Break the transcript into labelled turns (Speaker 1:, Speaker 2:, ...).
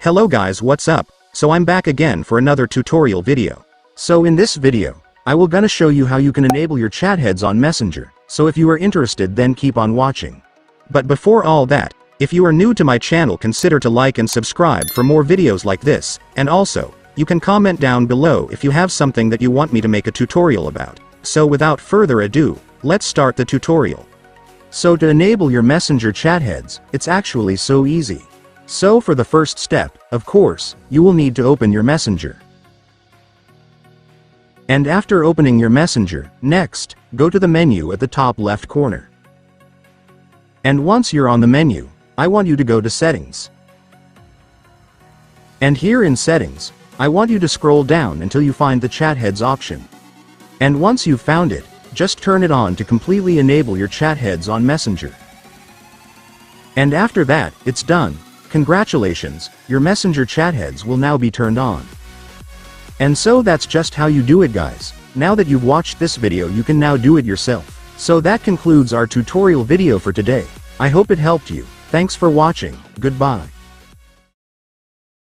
Speaker 1: Hello guys, what's up? So I'm back again for another tutorial video. So in this video, I will gonna show you how you can enable your chat heads on Messenger, so if you are interested then keep on watching. But before all that, if you are new to my channel consider to like and subscribe for more videos like this, and also, you can comment down below if you have something that you want me to make a tutorial about. So without further ado, let's start the tutorial. So to enable your Messenger chat heads, it's actually so easy. So for the first step, of course, you will need to open your Messenger. And after opening your Messenger, next, go to the menu at the top left corner. And once you're on the menu, I want you to go to Settings. And here in Settings, I want you to scroll down until you find the chat heads option. And once you've found it, just turn it on to completely enable your chat heads on Messenger. And after that, it's done. Congratulations, your Messenger chat heads will now be turned on. And so that's just how you do it guys. Now that you've watched this video you can now do it yourself. So that concludes our tutorial video for today. I hope it helped you. Thanks for watching. Goodbye.